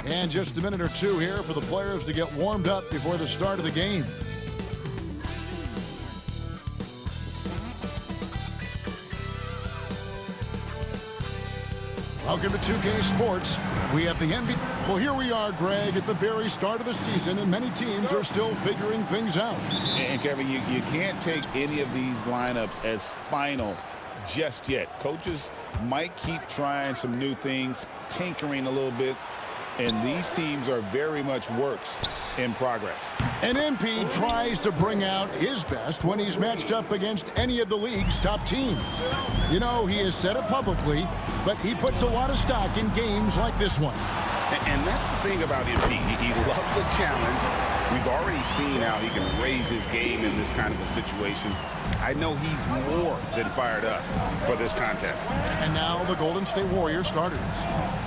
And just a minute or two here for the players to get warmed up before the start of the game. Welcome to 2K Sports. We have the NBA. Well, here we are, Greg, at the very start of the season, and many teams are still figuring things out. And Kevin, you can't take any of these lineups as final just yet. Coaches might keep trying some new things, tinkering a little bit, and these teams are very much works in progress. And MP tries to bring out his best when he's matched up against any of the league's top teams. You know, he has said it publicly, but he puts a lot of stock in games like this one. And that's the thing about MP. He loves the challenge. We've already seen how he can raise his game in this kind of a situation. I know he's more than fired up for this contest. And now the Golden State Warriors starters.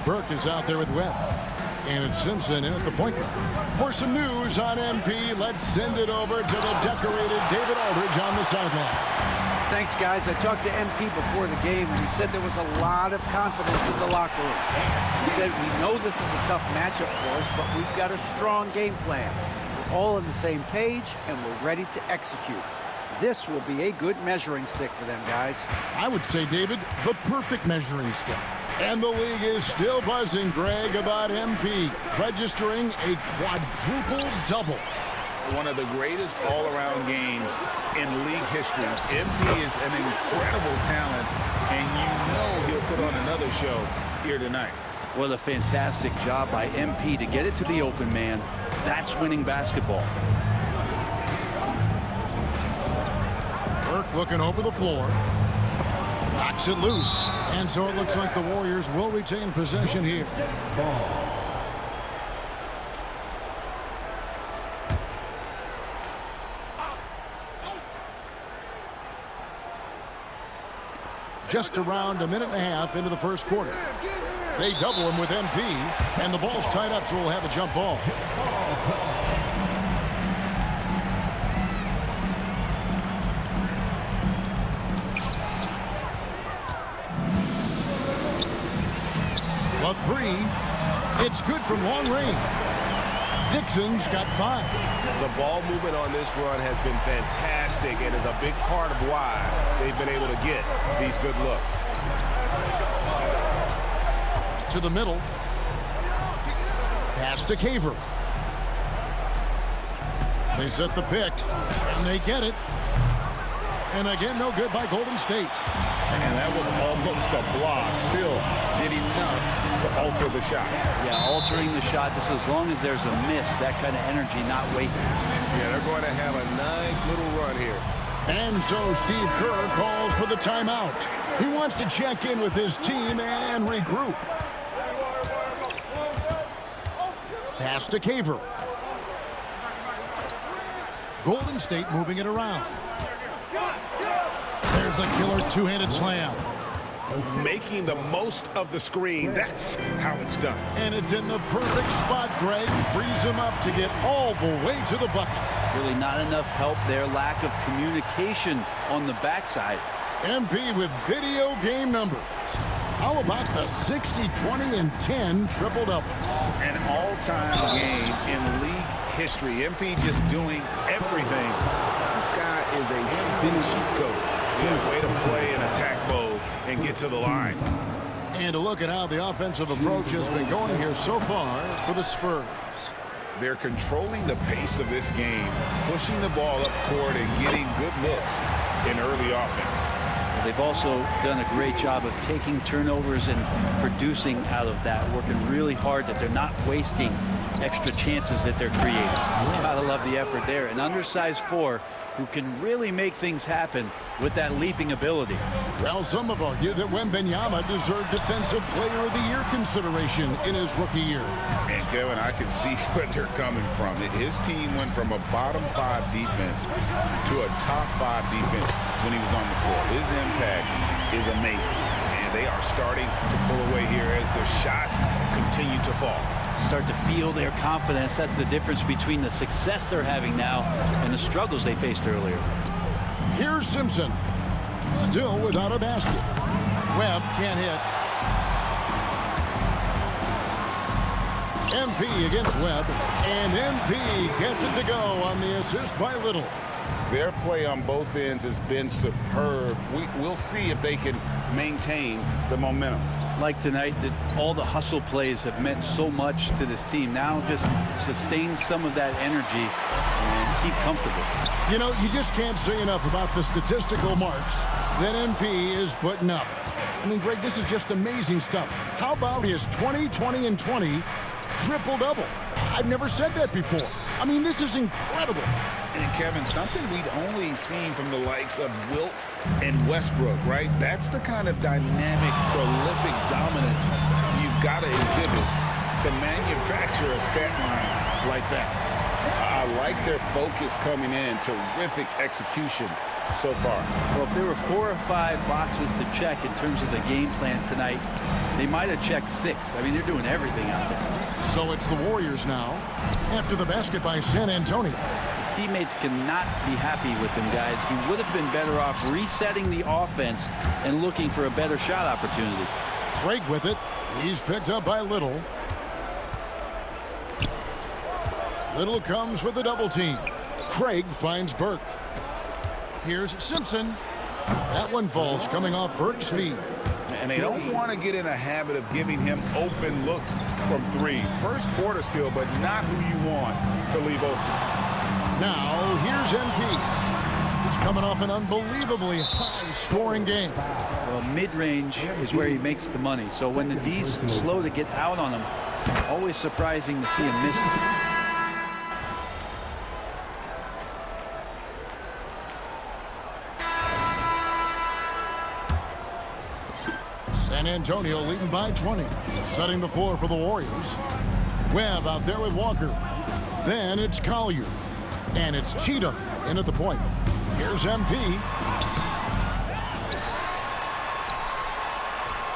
Burke is out there with Webb. And it's Simpson in at the point guard. For some news on MP, let's send it over to the decorated David Aldridge on the sideline. Thanks, guys. I talked to MP before the game, and he said there was a lot of confidence in the locker room. He said, we know this is a tough matchup for us, but we've got a strong game plan. We're all on the same page, and we're ready to execute. This will be a good measuring stick for them, guys. I would say, David, the perfect measuring stick. And the league is still buzzing, Greg, about MP, registering a quadruple double. One of the greatest all-around games in league history. MP is an incredible talent, and you know he'll put on another show here tonight. What a fantastic job by MP to get it to the open man. That's winning basketball. Burke looking over the floor. Knocks it loose. And so it looks like the Warriors will retain possession here. Just around a minute and a half into the first quarter. They double him with MP, and the ball's tied up, so we'll have a jump ball. A three. It's good from long range. Dixon's got 5. The ball movement on this run has been fantastic and is a big part of why they've been able to get these good looks. To the middle. Pass to Caver. They set the pick, and they get it. And again, no good by Golden State. And that was almost a block. Still did enough to alter the shot. Yeah, altering the shot just as long as there's a miss, that kind of energy not wasted. Yeah, they're going to have a nice little run here. And so Steve Kerr calls for the timeout. He wants to check in with his team and regroup. Pass to Caver. Golden State moving it around. There's the killer two-handed slam. Making the most of the screen. That's how it's done. And it's in the perfect spot, Greg. Frees him up to get all the way to the bucket. Really not enough help there. Lack of communication on the backside. MP with video game numbers. How about the 60, 20, and 10 triple-double? An all-time game in league history. MP just doing everything. This guy is a hidden cheat code. Yeah, way to play in attack mode and get to the line. And to look at how the offensive approach has been going here so far for the Spurs. They're controlling the pace of this game, pushing the ball up court and getting good looks in early offense. They've also done a great job of taking turnovers and producing out of that, working really hard that they're not wasting extra chances that they're creating. Gotta love the effort there. An undersized 4 who can really make things happen with that leaping ability. Well, some have argued that Wembanyama deserved Defensive Player of the Year consideration in his rookie year. And Kevin, I can see where they're coming from. His team went from a bottom 5 defense to a top 5 defense when he was on the floor. His impact is amazing. And they are starting to pull away here as their shots continue to fall. Start to feel their confidence. That's the difference between the success they're having now and the struggles they faced earlier. Here's Simpson. Still without a basket. Webb can't hit. MP against Webb, and MP gets it to go on the assist by Little. Their play on both ends has been superb. We'll see if they can maintain the momentum. Like tonight, that all the hustle plays have meant so much to this team. Now just sustain some of that energy and keep comfortable. You know, you just can't say enough about the statistical marks that MP is putting up. I mean, Greg, this is just amazing stuff. How about his 20, 20, and 20 triple-double? I've never said that before. I mean, this is incredible. And Kevin, something we'd only seen from the likes of Wilt and Westbrook, right? That's the kind of dynamic, prolific dominance you've got to exhibit to manufacture a stat line like that. I like their focus coming in. Terrific execution so far. Well, if there were 4 or 5 boxes to check in terms of the game plan tonight, they might have checked 6. I mean, they're doing everything out there. So it's the Warriors now after the basket by San Antonio. His teammates cannot be happy with him, guys. He would have been better off resetting the offense and looking for a better shot opportunity. Craig with it. He's picked up by Little. Little comes with the double team. Craig finds Burke. Here's Simpson. That one falls coming off Burke's feet. And they don't want to get in a habit of giving him open looks from 3. First quarter still, but not who you want to leave open. Now, here's MP. He's coming off an unbelievably high-scoring game. Well, mid-range is where he makes the money. So when the D's slow to get out on him, always surprising to see him miss. San Antonio leading by 20. Setting the floor for the Warriors. Webb out there with Walker. Then it's Collier. And it's Cheatham in at the point. Here's MP.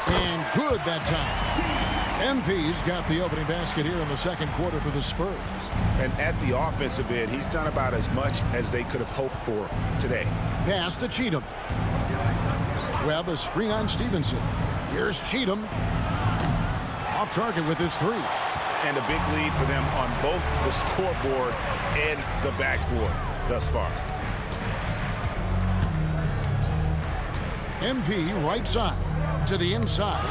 And good that time. MP's got the opening basket here in the second quarter for the Spurs. And at the offensive end, he's done about as much as they could have hoped for today. Pass to Cheatham. Webb a screen on Stevenson. Here's Cheatham. Off target with his 3. And a big lead for them on both the scoreboard and the backboard thus far. MP right side to the inside.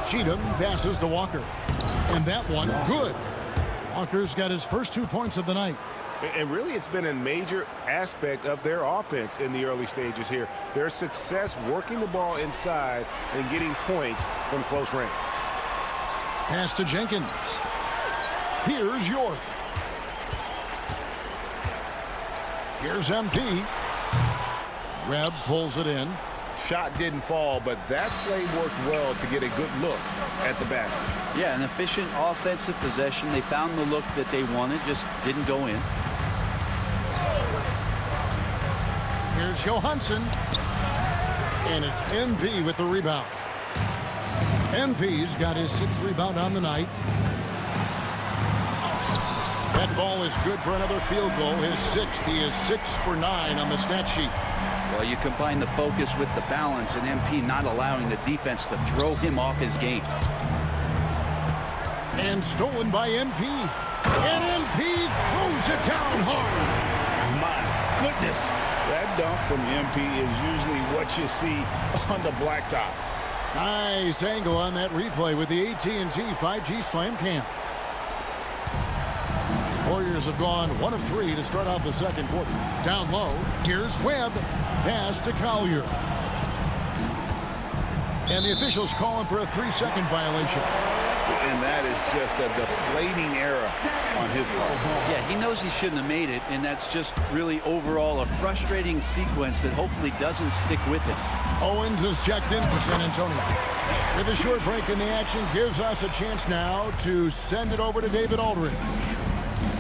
Cheatham passes to Walker. And that one, good. Walker's got his first 2 points of the night. And really, it's been a major aspect of their offense in the early stages here. Their success working the ball inside and getting points from close range. Pass to Jenkins. Here's York. Here's MP. Webb pulls it in. Shot didn't fall, but that play worked well to get a good look at the basket. Yeah, an efficient offensive possession. They found the look that they wanted, just didn't go in. Here's Johansson. And it's MP with the rebound. MP's got his 6th rebound on the night. That ball is good for another field goal. His 6th. He is 6 for 9 on the stat sheet. Well, you combine the focus with the balance and MP not allowing the defense to throw him off his game. And stolen by MP. And MP throws it down hard. My goodness. That dunk from MP is usually what you see on the blacktop. Nice angle on that replay with the AT&T 5G Slam Cam. Warriors have gone 1 of 3 to start out the second quarter. Down low, here's Webb. Pass to Collier. And the officials calling for a 3-second violation. And that is just a deflating error on his part. Yeah, he knows he shouldn't have made it, and that's just really overall a frustrating sequence that hopefully doesn't stick with him. Owens has checked in for San Antonio. With a short break in the action, gives us a chance now to send it over to David Aldridge.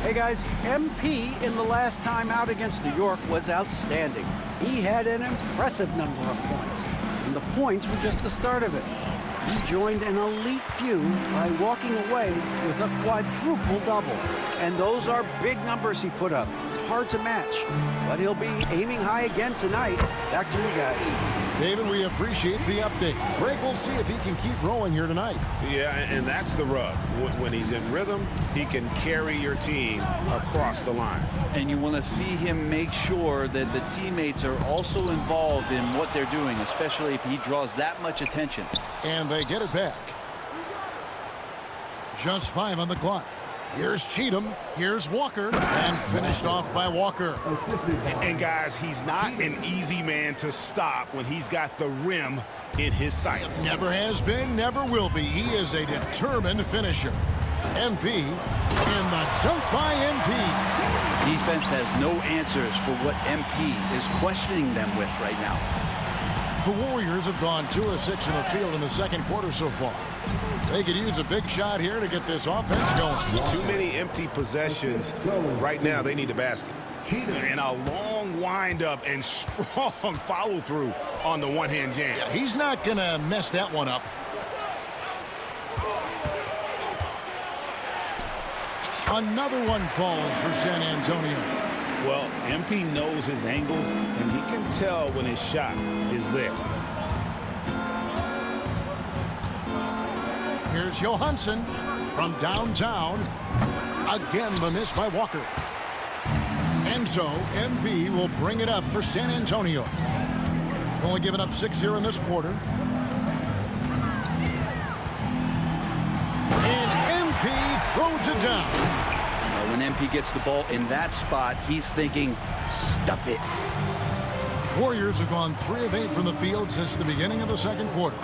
Hey guys, MP in the last time out against New York was outstanding. He had an impressive number of points, and the points were just the start of it. He joined an elite few by walking away with a quadruple double. And those are big numbers he put up. It's hard to match, but he'll be aiming high again tonight. Back to you guys. David, we appreciate the update. Greg, we'll see if he can keep rolling here tonight. Yeah, and that's the rub. When he's in rhythm, he can carry your team across the line. And you want to see him make sure that the teammates are also involved in what they're doing, especially if he draws that much attention. And they get it back. Just 5 on the clock. Here's Cheatham. Here's Walker. And finished off by Walker. And guys, he's not an easy man to stop when he's got the rim in his sights. Never has been, never will be. He is a determined finisher. MP in the dunk by MP. Defense has no answers for what MP is questioning them with right now. The Warriors have gone 2 of 6 in the field in the second quarter so far. They could use a big shot here to get this offense going. Too many empty possessions. Right now, they need a basket. And a long windup and strong follow-through on the one-hand jam. Yeah, he's not going to mess that one up. Another one falls for San Antonio. Well, MP knows his angles, and he can tell when his shot is there. Here's Johansson from downtown. Again, the miss by Walker. And so, MP will bring it up for San Antonio. Only giving up 6 here in this quarter. And MP throws it down. When MP gets the ball in that spot, he's thinking, stuff it. Warriors have gone 3 of 8 from the field since the beginning of the second quarter.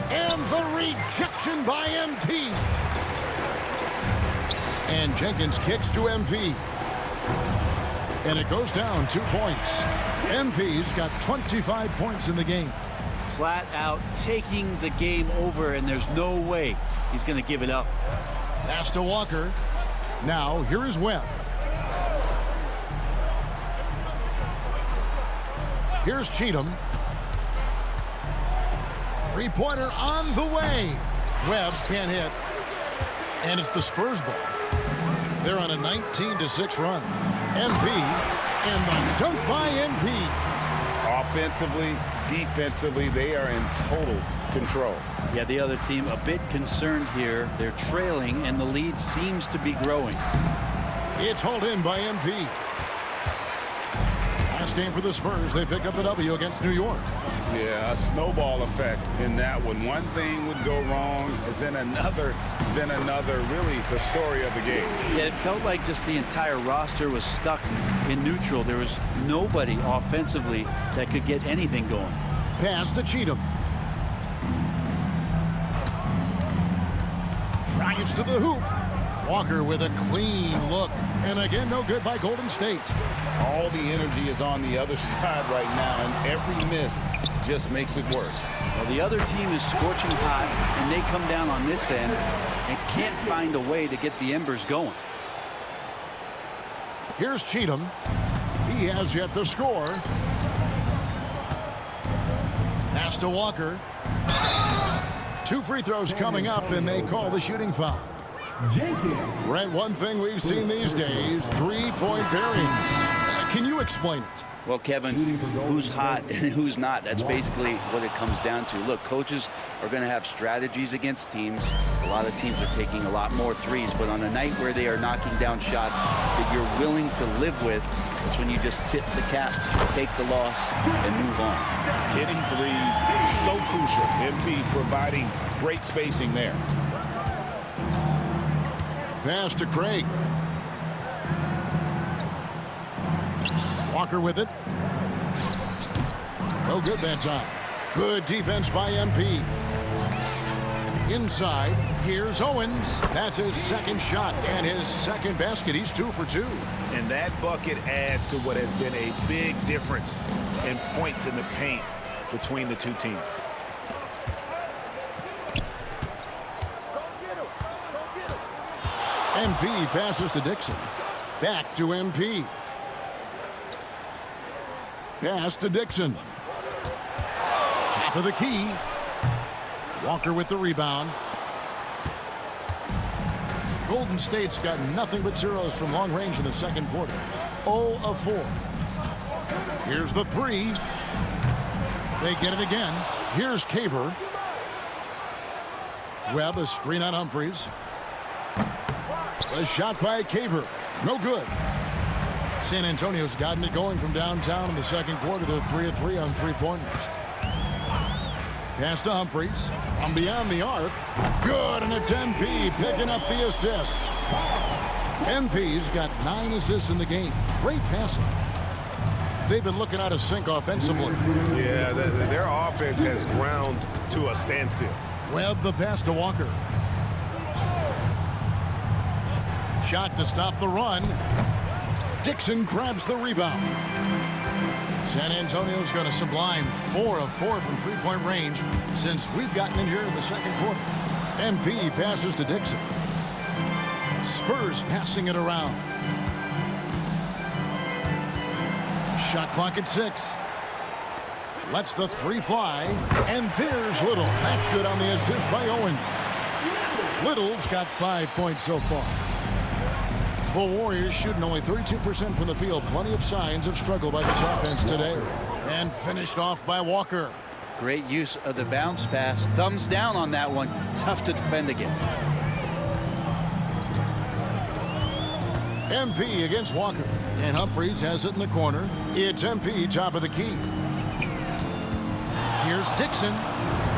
And the rejection by MP. And Jenkins kicks to MP. And it goes down 2 points. MP's got 25 points in the game. Flat out taking the game over, and there's no way he's going to give it up. Pass to Walker. Now, here is Webb. Here's Cheatham. Three-pointer on the way. Webb can't hit. And it's the Spurs ball. They're on a 19-6 run. MP and the dunk by MP. Offensively, defensively, they are in total control. Yeah, the other team a bit concerned here. They're trailing, and the lead seems to be growing. It's hauled in by MP. Last game for the Spurs, they picked up the W against New York. Yeah, a snowball effect in that one. One thing would go wrong, then another, really the story of the game. Yeah, it felt like just the entire roster was stuck in neutral. There was nobody offensively that could get anything going. Pass to Cheatham. Drives to the hoop. Walker with a clean look. And again, no good by Golden State. All the energy is on the other side right now, and every miss just makes it worse. Well, the other team is scorching hot, and they come down on this end and can't find a way to get the embers going. Here's Cheatham. He has yet to score. Pass to Walker. 2 free throws coming up, and they call the shooting foul. Brent, one thing we've seen these days, 3-point pairings. Can you explain it? Well, Kevin, who's hot and who's not, that's basically what it comes down to. Look, coaches are going to have strategies against teams. A lot of teams are taking a lot more threes, but on a night where they are knocking down shots that you're willing to live with, that's when you just tip the cap, take the loss, and move on. Hitting threes, so crucial. MP providing great spacing there. Pass to Craig. Walker with it. No good that time. Good defense by MP. Inside, here's Owens. That's his second shot and his second basket. He's 2 for 2. And that bucket adds to what has been a big difference in points in the paint between the two teams. MP passes to Dixon. Back to MP. Pass to Dixon. Top of the key. Walker with the rebound. Golden State's got nothing but zeros from long range in the second quarter. 0 of 4. Here's the 3. They get it again. Here's Caver. Webb, a screen on Humphries. A shot by Caver. No good. San Antonio's gotten it going from downtown in the second quarter. They're 3 of 3 on three-pointers. Pass to Humphries. From beyond the arc. Good, and it's MP picking up the assist. MP's got 9 assists in the game. Great passing. They've been looking out of sync offensively. Yeah, their offense has ground to a standstill. Webb, the pass to Walker. Shot to stop the run. Dixon grabs the rebound. San Antonio's got a sublime 4 of 4 from three-point range since we've gotten in here in the second quarter. MP passes to Dixon. Spurs passing it around. Shot clock at 6. Lets the 3 fly. And there's Little. That's good on the assist by Owen. Little's got 5 points so far. The Warriors shooting only 32% from the field. Plenty of signs of struggle by this offense today. And finished off by Walker. Great use of the bounce pass. Thumbs down on that one. Tough to defend against. MP against Walker. And Humphries has it in the corner. It's MP top of the key. Here's Dixon.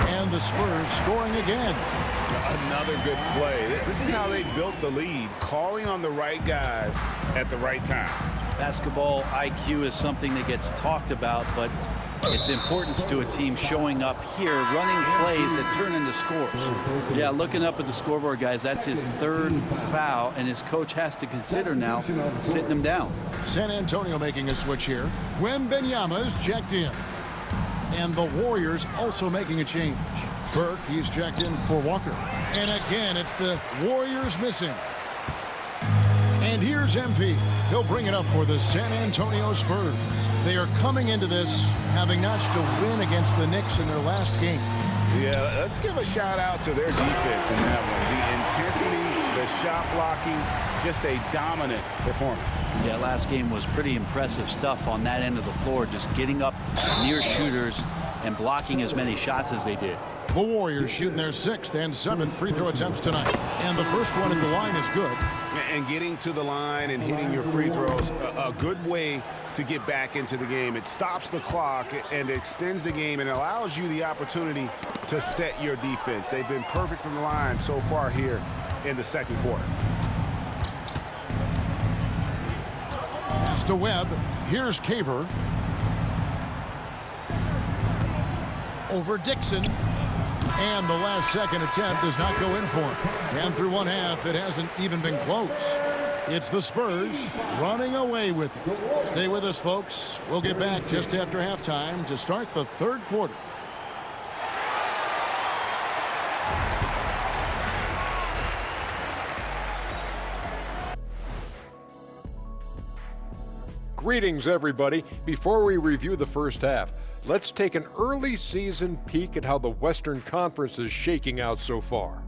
And the Spurs scoring again. Another good play. This is how they built the lead, calling on the right guys at the right time. Basketball IQ is something that gets talked about, but its importance to a team showing up here, running plays that turn into scores. Yeah, looking up at the scoreboard, guys, that's his 3rd foul, and his coach has to consider now sitting him down. San Antonio making a switch here. Wembanyama's checked in. And the Warriors also making a change. Burke, he's checked in for Walker. And again, it's the Warriors missing. And here's MP. He'll bring it up for the San Antonio Spurs. They are coming into this having notched a win against the Knicks in their last game. Yeah, let's give a shout out to their defense in that one. The intensity, the shot blocking, just a dominant performance. Yeah, last game was pretty impressive stuff on that end of the floor, just getting up near shooters and blocking as many shots as they did. The Warriors shooting their 6th and 7th free throw attempts tonight. And the first one at the line is good. And getting to the line and hitting your free throws, a good way to get back into the game. It stops the clock and extends the game and allows you the opportunity to set your defense. They've been perfect from the line so far here in the second quarter. Pass to Webb. Here's Caver. Over Dixon. And the last second attempt does not go in for him. And through one half, it hasn't even been close. It's the Spurs running away with it. Stay with us, folks. We'll get back just after halftime to start the third quarter. Greetings, everybody. Before we review the first half, let's take an early season peek at how the Western Conference is shaking out so far.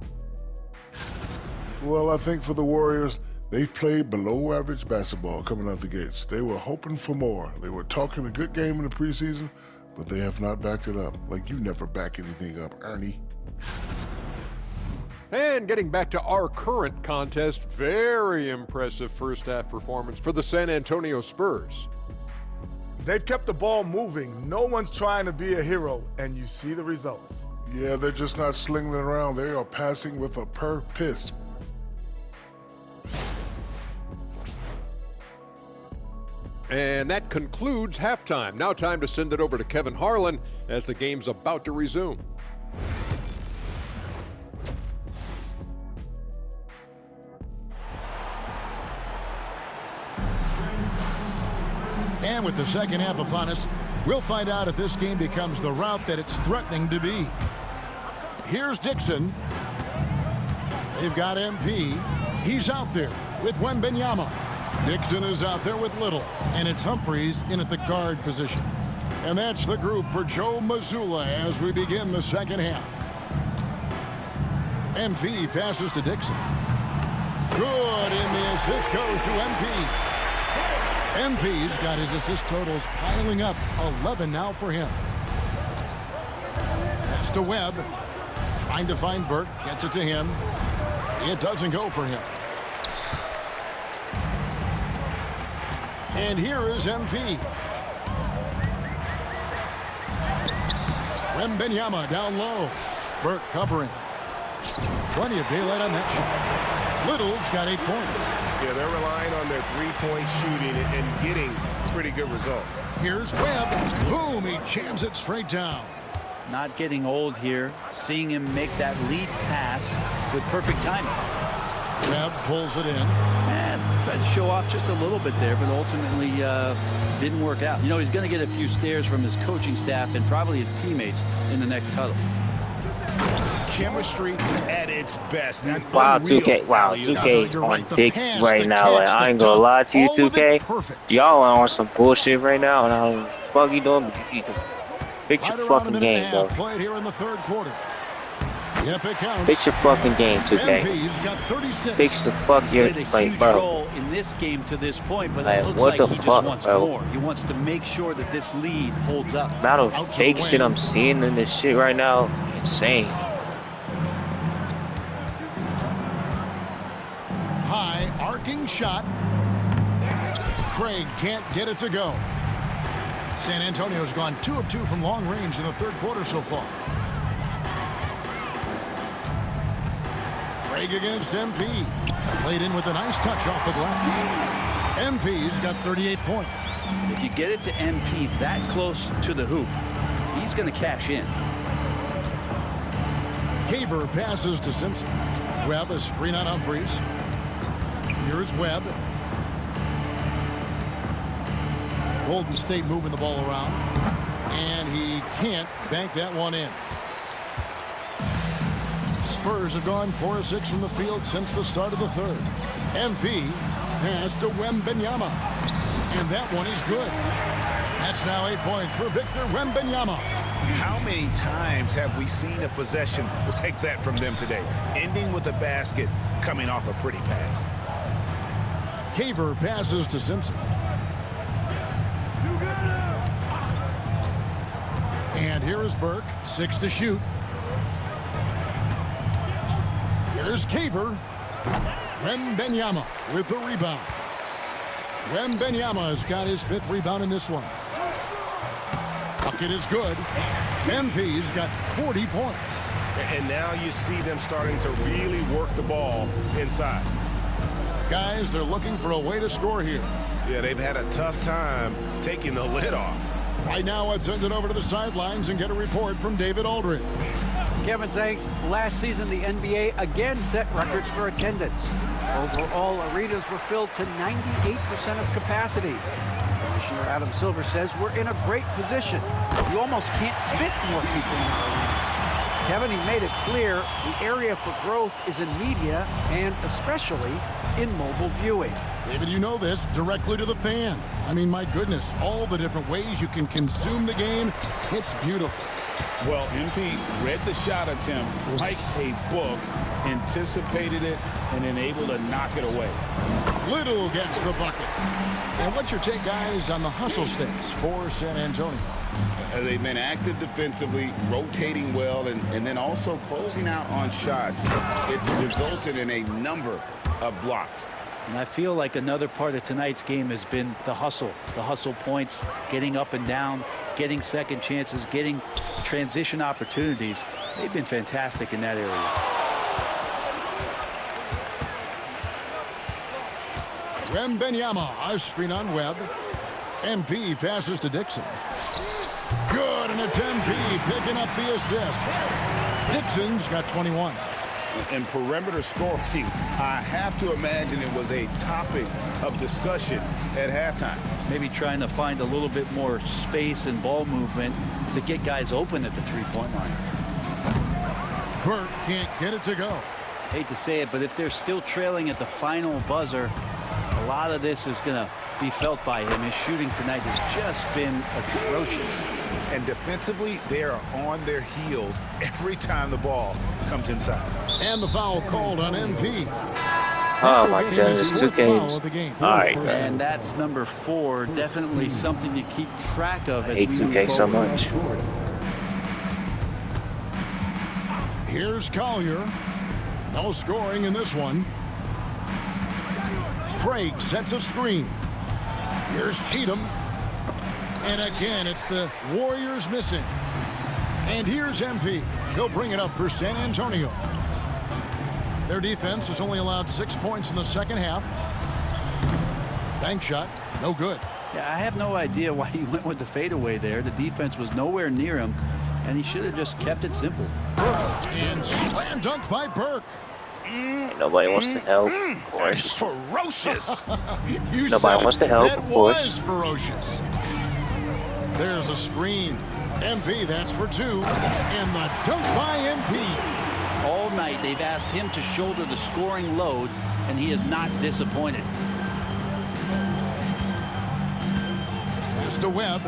Well, I think for the Warriors, they've played below average basketball coming out the gates. They were hoping for more. They were talking a good game in the preseason, but they have not backed it up. Like you never back anything up, Ernie. And getting back to our current contest, very impressive first half performance for the San Antonio Spurs. They've kept the ball moving. No one's trying to be a hero, and you see the results. Yeah, they're just not slinging it around. They are passing with a purpose. And that concludes halftime. Now time to send it over to Kevin Harlan as the game's about to resume. And with the second half upon us, we'll find out if this game becomes the route that it's threatening to be. Here's Dixon. They've got MP. He's out there with Wembanyama. Dixon is out there with Little. And it's Humphries in at the guard position. And that's the group for Joe Mazzulla as we begin the second half. MP passes to Dixon. Good, and the assist goes to MP. MP's got his assist totals piling up, 11 now for him. Pass to Webb. Trying to find Burke. Gets it to him. It doesn't go for him. And here is MP. Wembanyama down low. Burke covering. Plenty of daylight on that shot. Little's got 8 points. Yeah, they're relying on their three-point shooting and getting pretty good results. Here's Webb. Boom, he jams it straight down. Not getting old here. Seeing him make that lead pass with perfect timing. Webb pulls it in. And tried to show off just a little bit there, but ultimately didn't work out. You know, he's going to get a few stares from his coaching staff and probably his teammates in the next huddle. Chemistry at its best. Wow, 2K. Wow, 2K on dick right now. Like, I ain't gonna lie to you, 2K. Y'all are on some bullshit right now, and I don't know what the fuck you doing. But you need to fix your fucking game, bro. Played here in the third quarter. Yep, it counts. Fix your fucking game, 2K. MP's got 36. Fix the fuck your play, bro. Role in this game to this point, but like, it looks what like the he fuck, just wants bro? more. He wants to make sure that this lead holds up. Amount of fake shit I'm seeing in this shit right now, insane. High arcing shot. Craig can't get it to go. San Antonio's gone 2 of 2 from long range in the third quarter so far. Craig against MP. Played in with a nice touch off the glass. MP's got 38 points. If you get it to MP that close to the hoop, he's going to cash in. Caver passes to Simpson. Webb a screen on Humphries. Here's Webb. Golden State moving the ball around. And he can't bank that one in. Spurs have gone 4 of 6 from the field since the start of the third. MP pass to Wembanyama. And that one is good. That's now 8 points for Victor Wembanyama. How many times have we seen a possession like that from them today? Ending with a basket, coming off a pretty pass. Caver passes to Simpson. And here is Burke, 6 to shoot. Here's Caver. Wembanyama with the rebound. Wembanyama has got his 5th rebound in this one. Bucket is good. MP's got 40 points. And now you see them starting to really work the ball inside. Guys, they're looking for a way to score here. Yeah, they've had a tough time taking the lid off. Right now, let's send it over to the sidelines and get a report from David Aldridge. Kevin, thanks. Last season, the NBA again set records for attendance. Overall, arenas were filled to 98% of capacity. Commissioner Adam Silver says we're in a great position. You almost can't fit more people in our arenas. Kevin, he made it clear the area for growth is in media and especially in mobile viewing. David, you know this, directly to the fan. I mean, my goodness, all the different ways you can consume the game. It's beautiful. Well, MP read the shot attempt like a book, anticipated it, and then able to knock it away. Little gets the bucket. And what's your take, guys, on the hustle stats for San Antonio? They've been active defensively, rotating well, and then also closing out on shots. It's resulted in a number of blocks. And I feel like another part of tonight's game has been the hustle points, getting up and down, getting second chances, getting transition opportunities. They've been fantastic in that area. Wembanyama, a screen on Webb. MP passes to Dixon. Good, and it's MP picking up the assist. Dixon's got 21. And perimeter scoring, I have to imagine it was a topic of discussion at halftime. Maybe trying to find a little bit more space and ball movement to get guys open at the three-point line. Burke can't get it to go. Hate to say it, but if they're still trailing at the final buzzer, a lot of this is going to be felt by him. His shooting tonight has just been atrocious. And defensively, they are on their heels every time the ball comes inside. And the foul called on MP. Oh my goodness, 2 games. All right, man. And that's number 4. Definitely something to keep track of. I hate 2K so much. Here's Collier. No scoring in this one. Craig sets a screen. Here's Cheatham. And again, it's the Warriors missing. And here's MP. He'll bring it up for San Antonio. Their defense has only allowed 6 points in the second half. Bank shot, no good. Yeah, I have no idea why he went with the fadeaway there. The defense was nowhere near him, and he should have just kept it simple. And slam dunk by Burke. Nobody wants to help, of That's course. ferocious. Nobody wants to help, That of course. was ferocious. There's a screen. MP, that's for 2. And the dunk by MP. All night, they've asked him to shoulder the scoring load, and he is not disappointed. Pass to Webb.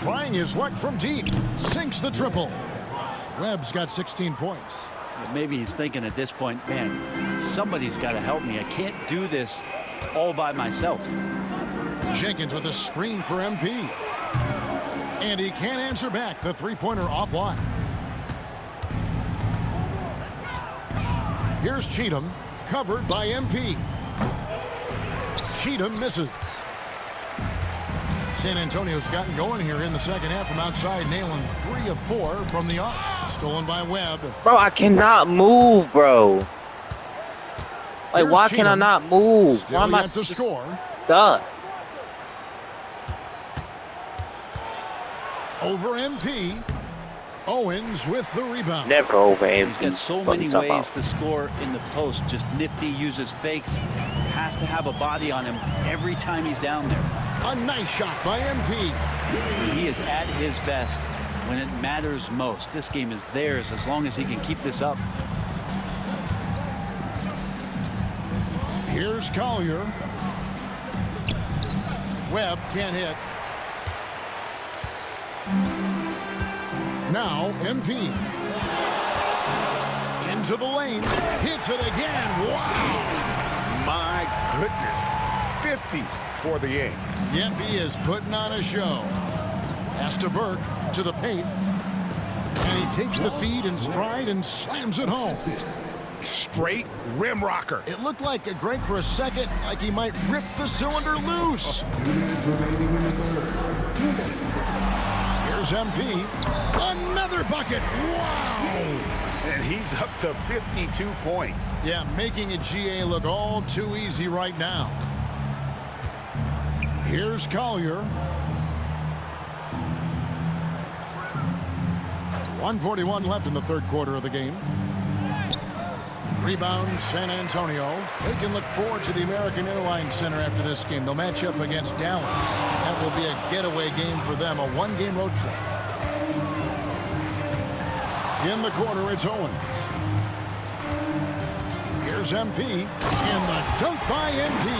Trying his luck from deep. Sinks the triple. Webb's got 16 points. But maybe he's thinking at this point, man, somebody's got to help me. I can't do this all by myself. Jenkins with a screen for MP. And he can't answer back. The three-pointer offline. Here's Cheatham, covered by MP. Cheatham misses. San Antonio's gotten going here in the second half from outside, nailing 3 of 4 from the arc. Stolen by Webb. Bro, I cannot move, bro. Like, Here's why can I Cheatham. not move? Still Why am I yet to score. stuck? Over MP. Owens with the rebound. Never over He's MVP. got so What many you talking ways about? to score in the post. Just nifty, uses fakes. You have to have a body on him every time he's down there. A nice shot by MP. He is at his best when it matters most. This game is theirs as long as he can keep this up. Here's Collier. Webb can't hit. Now MP. Into the lane. Hits it again. Wow. My goodness. 50 for the game. MP is putting on a show. Pass to Burke. To the paint. And he takes the feed in stride and slams it home. Straight rim rocker. It looked like a Greg for a second, like he might rip the cylinder loose. Here's MP. Another bucket. Wow. And he's up to 52 points. Yeah, making a GA look all too easy right now. Here's Collier. 1:41 left in the third quarter of the game. Rebound, San Antonio. They can look forward to the American Airlines Center after this game. They'll match up against Dallas. That will be a getaway game for them, a one-game road trip. In the corner, it's Owen. Here's MP, and the dunk by MP.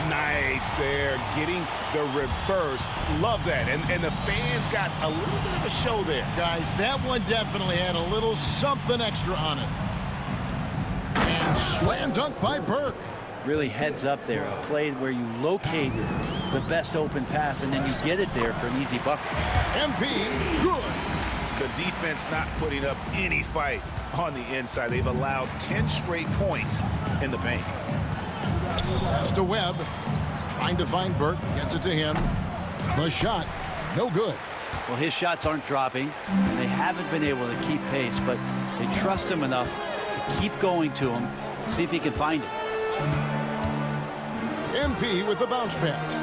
Nice there, getting the reverse. Love that. And the fans got a little bit of a show there. Guys, that one definitely had a little something extra on it. And slam dunk by Burke. Really heads up there. A play where you locate the best open pass and then you get it there for an easy bucket. MP, good. The defense not putting up any fight on the inside. They've allowed 10 straight points in the paint. Pass to Webb. Trying to find Burke. Gets it to him. The shot, no good. Well, his shots aren't dropping. They haven't been able to keep pace, but they trust him enough to keep going to him, see if he can find it. MP with the bounce pass.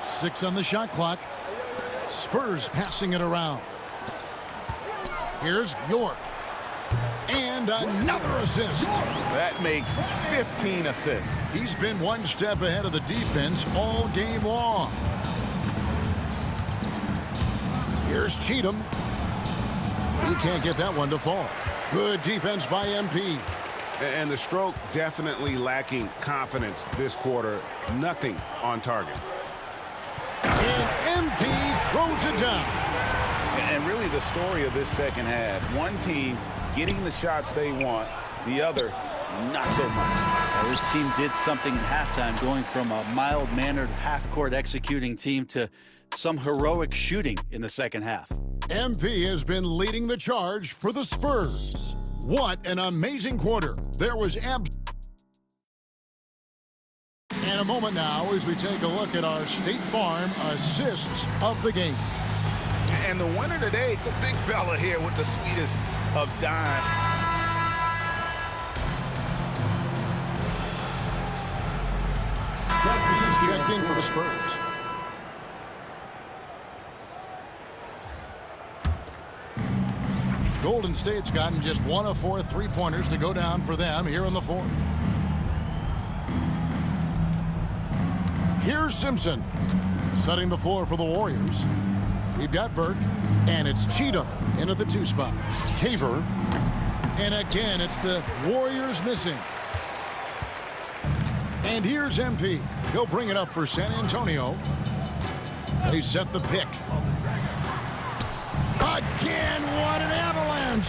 6 on the shot clock. Spurs passing it around. Here's York. And another assist. That makes 15 assists. He's been one step ahead of the defense all game long. Here's Cheatham. He can't get that one to fall. Good defense by MP. And the stroke definitely lacking confidence this quarter. Nothing on target. And MP throws it down. And really the story of this second half, one team getting the shots they want, the other not so much. Well, this team did something at halftime, going from a mild-mannered half-court executing team to some heroic shooting in the second half. MP has been leading the charge for the Spurs. What an amazing quarter. There was And a moment now as we take a look at our State Farm assists of the game. And the winner today, the big fella here with the sweetest of dime. Checked in for the Spurs. Golden State's gotten just 1 of 4 3-pointers to go down for them here in the fourth. Here's Simpson setting the floor for the Warriors. We've got Burke, and it's Cheatham into the 2 spot. Caver, and again, it's the Warriors missing. And here's MP. He'll bring it up for San Antonio. They set the pick. Again, what an avalanche!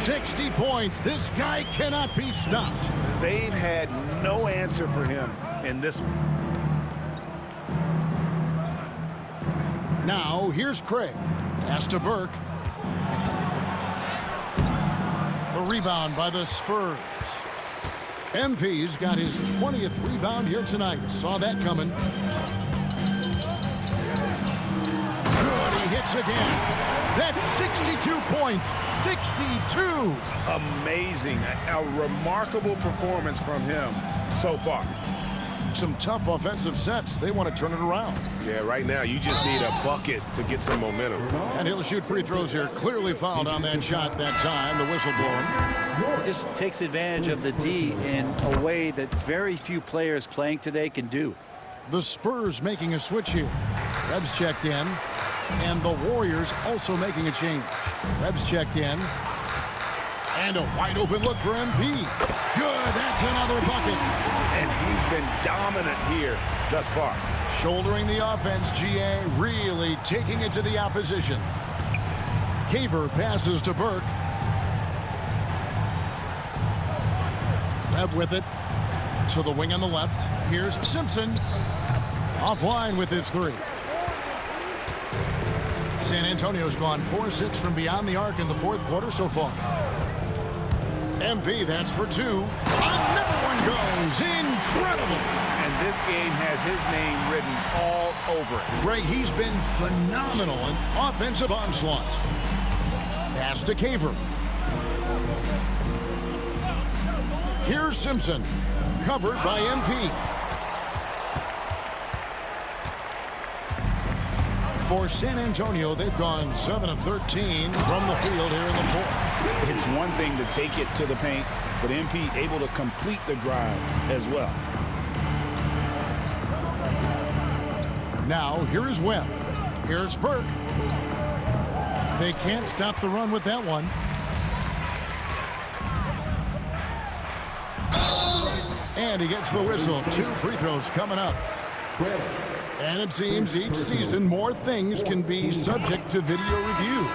60 points. This guy cannot be stopped. They've had no answer for him in this one. Now, here's Craig. Pass to Burke. The rebound by the Spurs. MP's got his 20th rebound here tonight. Saw that coming. Good, he hits again. That's 62 points. 62. Amazing. A remarkable performance from him so far. Some tough offensive sets. They want to turn it around. Yeah, right now you just need a bucket to get some momentum. And he'll shoot free throws here. Clearly fouled on that shot that time. The whistle blowing. He just takes advantage of the D in a way that very few players playing today can do. The Spurs making a switch here. Rebs checked in. And the Warriors also making a change. Rebs checked in. And a wide open look for MP. Good, that's another bucket. And he's been dominant here thus far. Shouldering the offense, GA really taking it to the opposition. Caver passes to Burke. Reb with it to the wing on the left. Here's Simpson. Offline with his 3. San Antonio's gone 4-6 from beyond the arc in the fourth quarter so far. MP, that's for 2. Another one goes. Incredible. And this game has his name written all over it. Greg, he's been phenomenal in offensive onslaught. Pass to Caver. Here's Simpson. Covered by MP. For San Antonio, they've gone 7 of 13 from the field here in the fourth. It's one thing to take it to the paint, but MP able to complete the drive as well. Now, here is Webb. Here's Burke. They can't stop the run with that one. And he gets the whistle. 2 free throws coming up. And it seems each season more things can be subject to video review.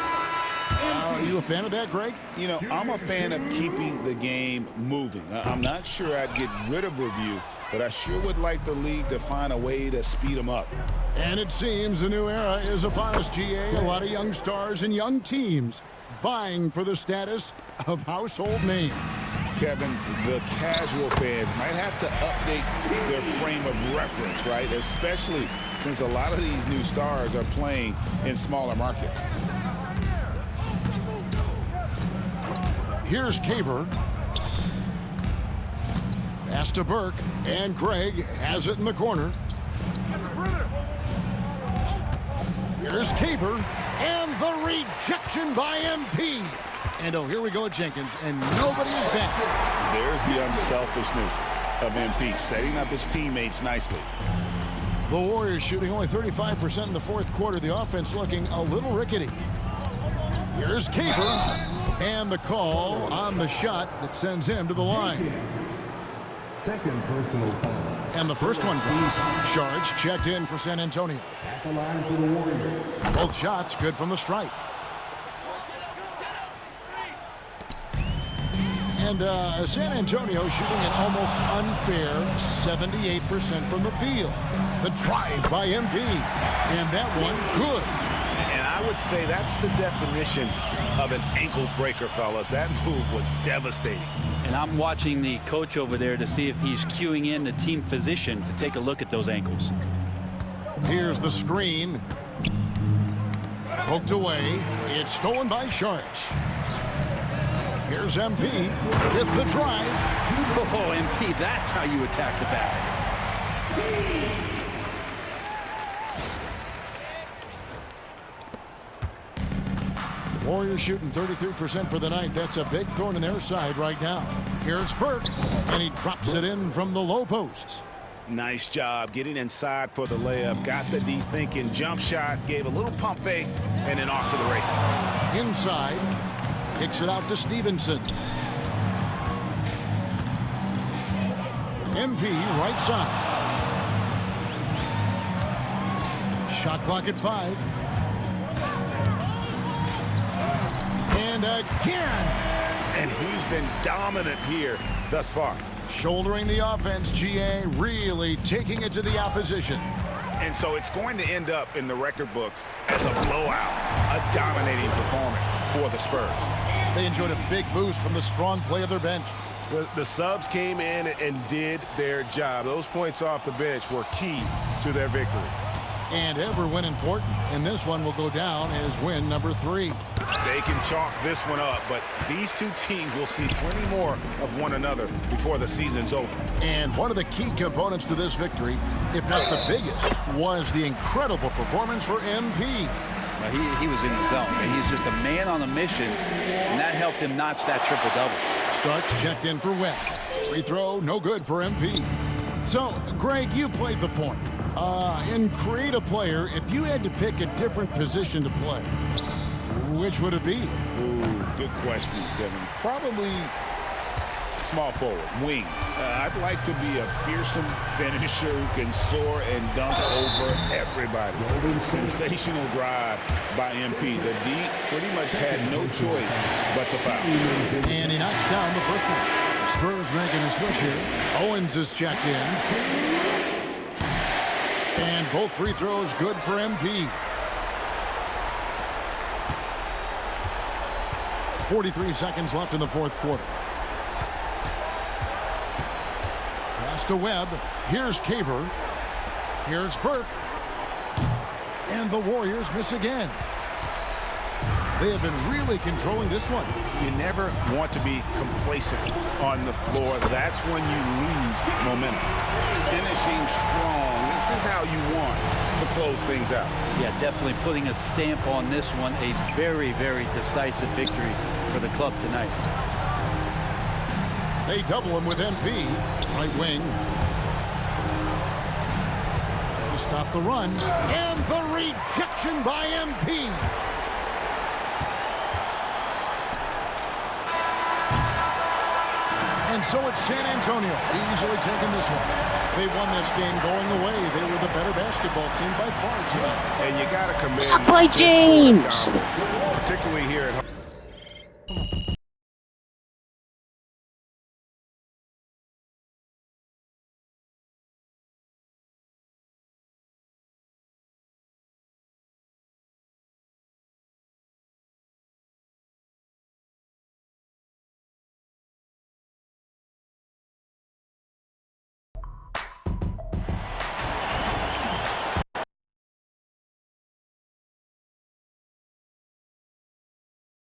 Are you a fan of that, Greg? You know, I'm a fan of keeping the game moving. I'm not sure I'd get rid of review, but I sure would like the league to find a way to speed them up. And it seems a new era is upon us, GA. A lot of young stars and young teams vying for the status of household names. Kevin, the casual fans might have to update their frame of reference, right? Especially since a lot of these new stars are playing in smaller markets. Here's Caver. Pass to Burke, and Craig has it in the corner. Here's Caver, and the rejection by MP. And oh, here we go at Jenkins, and nobody is back. There's the unselfishness of MP, setting up his teammates nicely. The Warriors shooting only 35% in the fourth quarter. The offense looking a little rickety. Here's Caver, and the call on the shot that sends him to the line. Second personal foul. And the first one comes. Charge checked in for San Antonio. At the line for the Warriors. Both shots good from the stripe. And San Antonio shooting an almost unfair 78% from the field. The drive by MP. And that one good. And I would say that's the definition of an ankle breaker, fellas. That move was devastating. And I'm watching the coach over there to see if he's cueing in the team physician to take a look at those ankles. Here's the screen. Poked away. It's stolen by Sharks. Here's MP with the drive. Oh, MP, that's how you attack the basket. Warriors shooting 33% for the night. That's a big thorn in their side right now. Here's Burke, and he drops it in from the low post. Nice job getting inside for the layup. Got the D thinking, jump shot, gave a little pump fake, and then off to the races. Inside, kicks it out to Stevenson. MP right side. Shot clock at 5. And again. And he's been dominant here thus far. Shouldering the offense, GA really taking it to the opposition. And so it's going to end up in the record books as a blowout, a dominating performance for the Spurs. They enjoyed a big boost from the strong play of their bench. The subs came in and did their job. Those points off the bench were key to their victory. And every win important, and this one will go down as win number 3. They can chalk this one up, but these two teams will see plenty more of one another before the season's over. And one of the key components to this victory, if not the biggest, was the incredible performance for MP. He was in the zone. He's just a man on a mission, and that helped him notch that triple-double. Starks checked in for Webb. Free throw, no good for MP. So, Greg, you played the point. In create a player, if you had to pick a different position to play, which would it be? Ooh, good question, Kevin. Probably small forward, wing. I'd like to be a fearsome finisher who can soar and dunk over everybody. Sensational drive by MP. The D pretty much had no choice but to foul. And he knocks down the first one. Spurs making a switch here. Owens is checked in. And both free throws good for MP. 43 seconds left in the fourth quarter. Pass to Webb. Here's Caver. Here's Burke. And the Warriors miss again. They have been really controlling this one. You never want to be complacent on the floor. That's when you lose momentum. Finishing strong. This is how you want to close things out. Yeah, definitely putting a stamp on this one. A very, very decisive victory for the club tonight. They double him with MP. Right wing. To stop the run. And the rejection by MP. And so it's San Antonio easily taking this one. They won this game going away. They were the better basketball team by far tonight. And you got to commend James, particularly here at home.